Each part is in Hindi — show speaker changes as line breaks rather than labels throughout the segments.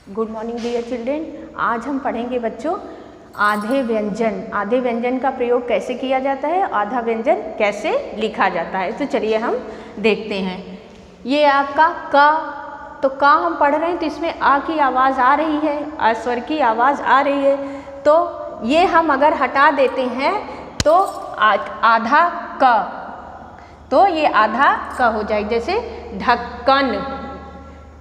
Good morning dear children. आज हम पढ़ेंगे बच्चों आधे व्यंजन। आधे व्यंजन का प्रयोग कैसे किया जाता है, आधा व्यंजन कैसे लिखा जाता है। तो चलिए हम देखते हैं। ये आपका क, तो क हम पढ़ रहे हैं तो इसमें आ की आवाज़ आ रही है, आ स्वर की आवाज़ आ रही है। तो ये हम अगर हटा देते हैं तो आधा क, तो ये आधा क हो जाएगा, जैसे ढक्कन।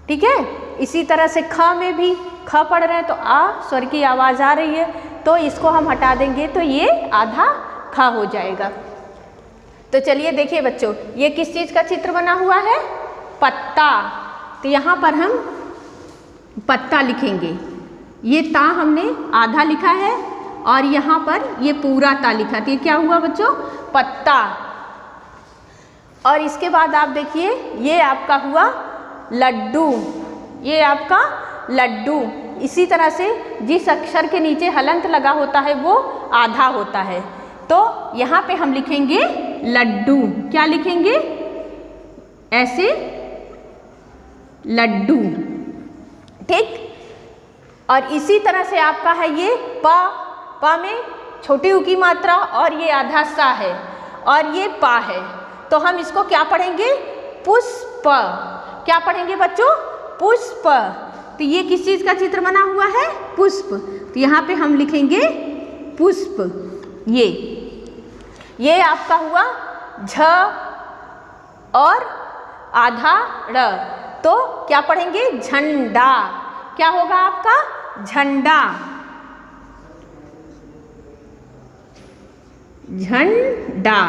ठीक है। इसी तरह से ख में भी ख पढ़ रहे हैं तो आ स्वर की आवाज़ आ रही है, तो इसको हम हटा देंगे तो ये आधा ख हो जाएगा। तो चलिए देखिए बच्चों, ये किस चीज़ का चित्र बना हुआ है, पत्ता। तो यहाँ पर हम पत्ता लिखेंगे। ये ता हमने आधा लिखा है और यहाँ पर ये पूरा ता लिखा। तो ये क्या हुआ बच्चों, पत्ता। और इसके बाद आप देखिए ये आपका हुआ लड्डू, ये आपका लड्डू। इसी तरह से जिस अक्षर के नीचे हलंत लगा होता है वो आधा होता है, तो यहाँ पे हम लिखेंगे लड्डू। क्या लिखेंगे, ऐसे लड्डू। ठीक। और इसी तरह से आपका है ये प में छोटी ऊ की मात्रा और ये आधा सा है और ये पा है, तो हम इसको क्या पढ़ेंगे, पुष्प। क्या पढ़ेंगे बच्चों, पुष्प। तो ये किस चीज़ का चित्र बना हुआ है, पुष्प। तो यहाँ पे हम लिखेंगे पुष्प। ये आपका हुआ झ और आधा ड़, तो क्या पढ़ेंगे, झंडा। क्या होगा आपका, झंडा। झंडा,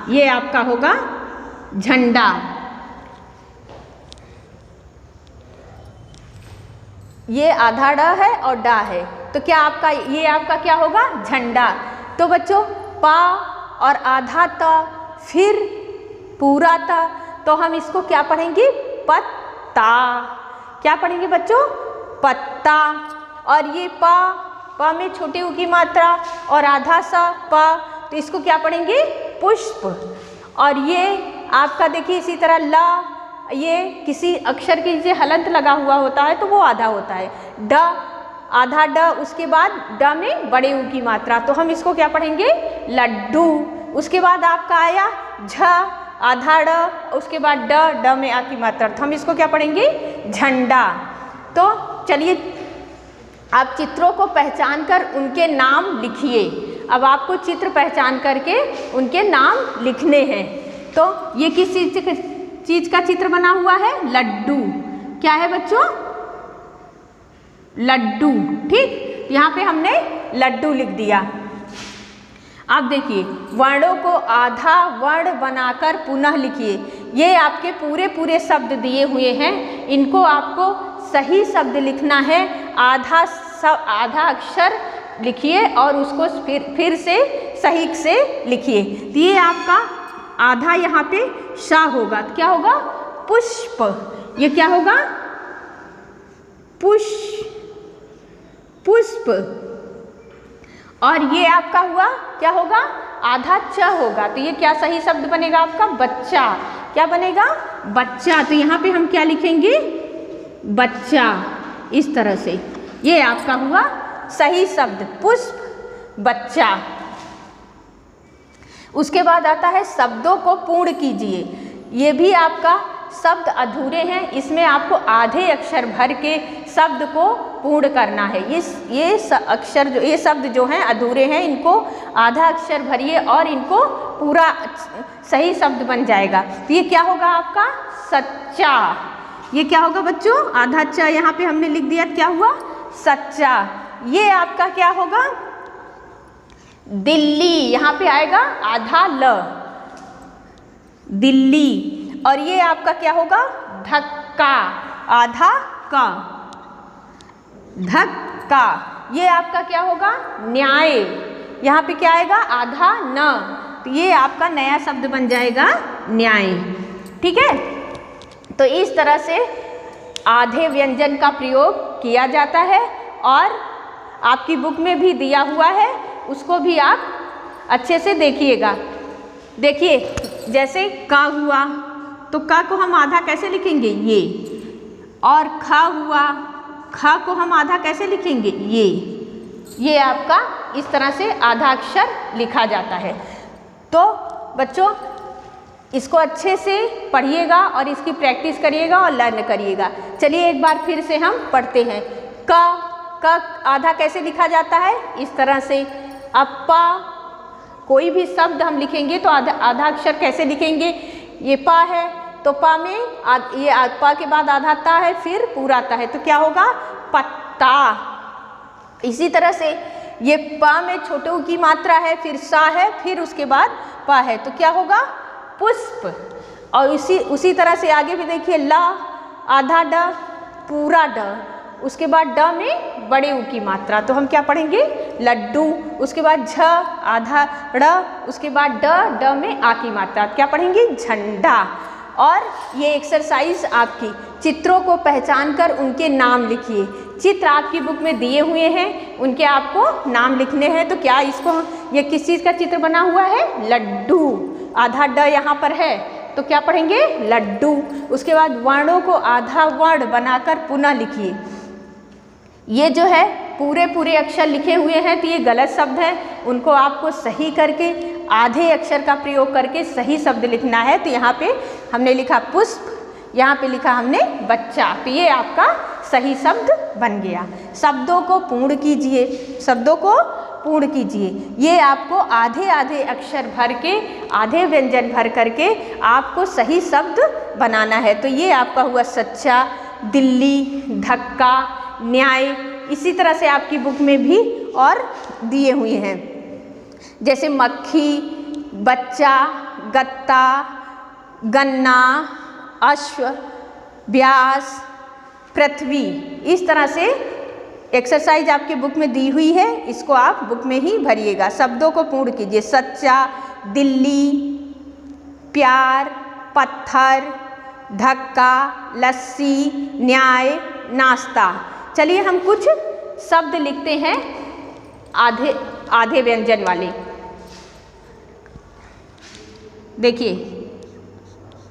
ये आपका होगा झंडा। ये आधा ड है और डा है, तो क्या आपका ये आपका क्या होगा, झंडा। तो बच्चों पा और आधा ता फिर पूरा ता, तो हम इसको क्या पढ़ेंगे, पत्ता। क्या पढ़ेंगे बच्चों, पत्ता। और ये पा में छोटी ऊ की मात्रा और आधा सा पा, तो इसको क्या पढ़ेंगे, पुष्प। और ये आपका देखिए इसी तरह ला, ये किसी अक्षर के नीचे हलंत लगा हुआ होता है तो वो आधा होता है। ड, आधा ड, उसके बाद ड में बड़े ऊ की मात्रा, तो हम इसको क्या पढ़ेंगे, लड्डू। उसके बाद आपका आया झ, आधा ड, उसके बाद ड में आ की मात्रा, तो हम इसको क्या पढ़ेंगे, झंडा। तो चलिए आप चित्रों को पहचान कर उनके नाम लिखिए। अब आपको चित्र पहचान करके उनके नाम लिखने हैं। तो ये किस चीज का चित्र बना हुआ है, लड्डू। क्या है बच्चों, लड्डू। ठीक। यहाँ पे हमने लड्डू लिख दिया। अब देखिए वर्णों को आधा वर्ण बनाकर पुनः लिखिए। ये आपके पूरे शब्द दिए हुए हैं, इनको आपको सही शब्द लिखना है। आधा अक्षर लिखिए और उसको फिर से सही से लिखिए। तो ये आपका आधा यहाँ पे शा होगा, तो क्या होगा, पुष्प। ये क्या होगा, पुष्प। और ये आपका हुआ क्या होगा, आधा च होगा, तो ये क्या सही शब्द बनेगा आपका, बच्चा। क्या बनेगा, बच्चा। तो यहाँ पे हम क्या लिखेंगे, बच्चा। इस तरह से ये आपका हुआ सही शब्द, पुष्प, बच्चा। उसके बाद आता है शब्दों को पूर्ण कीजिए। ये भी आपका शब्द अधूरे हैं, इसमें आपको आधे अक्षर भर के शब्द को पूर्ण करना है। ये अक्षर जो, ये शब्द जो हैं अधूरे हैं, इनको आधा अक्षर भरिए और इनको पूरा सही शब्द बन जाएगा। तो ये क्या होगा आपका, सच्चा। ये क्या होगा बच्चों, आधा चा यहाँ पे हमने लिख दिया, क्या हुआ, सच्चा। ये आपका क्या होगा, दिल्ली। यहाँ पे आएगा आधा ल, दिल्ली। और ये आपका क्या होगा, धक्का, आधा का, धक्का। ये आपका क्या होगा, न्याय। यहाँ पे क्या आएगा, आधा न, तो ये आपका नया शब्द बन जाएगा, न्याय। ठीक है। तो इस तरह से आधे व्यंजन का प्रयोग किया जाता है और आपकी बुक में भी दिया हुआ है, उसको भी आप अच्छे से देखिएगा। देखिए जैसे का हुआ, तो का को हम आधा कैसे लिखेंगे, ये। और ख हुआ ख को हम आधा कैसे लिखेंगे, ये आपका इस तरह से आधा अक्षर लिखा जाता है। तो बच्चों इसको अच्छे से पढ़िएगा और इसकी प्रैक्टिस करिएगा और लर्न करिएगा। चलिए एक बार फिर से हम पढ़ते हैं। क आधा कैसे लिखा जाता है, इस तरह से। अब प, कोई भी शब्द हम लिखेंगे तो आधा अक्षर कैसे लिखेंगे, ये प है तो प में ये प के बाद आधा ता है, फिर पूरा ता है, तो क्या होगा, पत्ता। इसी तरह से ये प में छोटे ऊ की मात्रा है, फिर सा है, फिर उसके बाद प है, तो क्या होगा, पुष्प। और उसी तरह से आगे भी देखिए, ल आधा ड पूरा ड, उसके बाद ड में बड़े ऊ की मात्रा, तो हम क्या पढ़ेंगे, लड्डू। उसके बाद झ आधा ड़, उसके बाद ड में आ की मात्रा, क्या पढ़ेंगे, झंडा। और ये एक्सरसाइज आपकी, चित्रों को पहचान कर उनके नाम लिखिए। चित्र आपकी बुक में दिए हुए हैं, उनके आपको नाम लिखने हैं। तो क्या इसको, ये किस चीज़ का चित्र बना हुआ है, लड्डू। आधा ड यहाँ पर है तो क्या पढ़ेंगे, लड्डू। उसके बाद वर्णों को आधा वर्ण बनाकर पुनः लिखिए। ये जो है पूरे अक्षर लिखे हुए हैं, तो ये गलत शब्द है, उनको आपको सही करके आधे अक्षर का प्रयोग करके सही शब्द लिखना है। तो यहाँ पे हमने लिखा पुष्प, यहाँ पे लिखा हमने बच्चा, तो ये आपका सही शब्द बन गया। शब्दों को पूर्ण कीजिए, शब्दों को पूर्ण कीजिए। ये आपको आधे अक्षर भर के, आधे व्यंजन भर करके आपको सही शब्द बनाना है। तो ये आपका हुआ सच्चा, दिल्ली, धक्का, न्याय। इसी तरह से आपकी बुक में भी और दिए हुए हैं, जैसे मक्खी, बच्चा, गत्ता, गन्ना, अश्व, व्यास, पृथ्वी। इस तरह से एक्सरसाइज आपकी बुक में दी हुई है, इसको आप बुक में ही भरिएगा। शब्दों को पूर्ण कीजिए, सच्चा, दिल्ली, प्यार, पत्थर, धक्का, लस्सी, न्याय, नाश्ता। चलिए हम कुछ शब्द लिखते हैं आधे व्यंजन वाले। देखिए,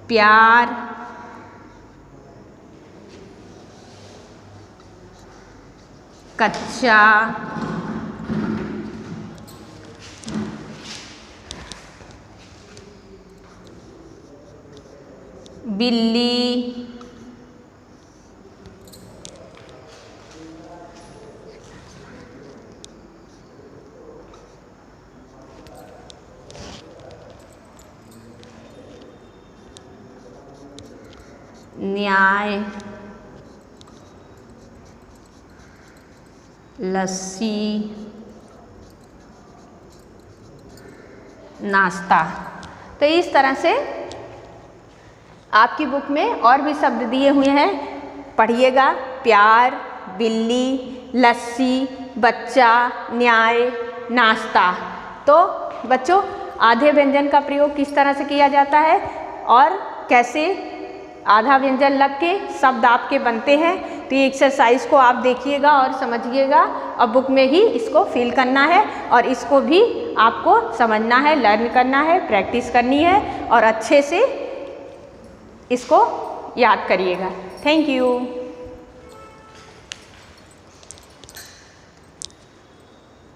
प्यार, कच्चा, बिल्ली, न्याय, लस्सी, नाश्ता। तो इस तरह से आपकी बुक में और भी शब्द दिए हुए हैं, पढ़िएगा। प्यार, बिल्ली, लस्सी, बच्चा, न्याय, नाश्ता। तो बच्चों आधे व्यंजन का प्रयोग किस तरह से किया जाता है और कैसे आधा व्यंजन लग के शब्द आपके बनते हैं, तो ये एक्सरसाइज को आप देखिएगा और समझिएगा और बुक में ही इसको फिल करना है और इसको भी आपको समझना है, लर्न करना है, प्रैक्टिस करनी है और अच्छे से इसको याद करिएगा। Thank you.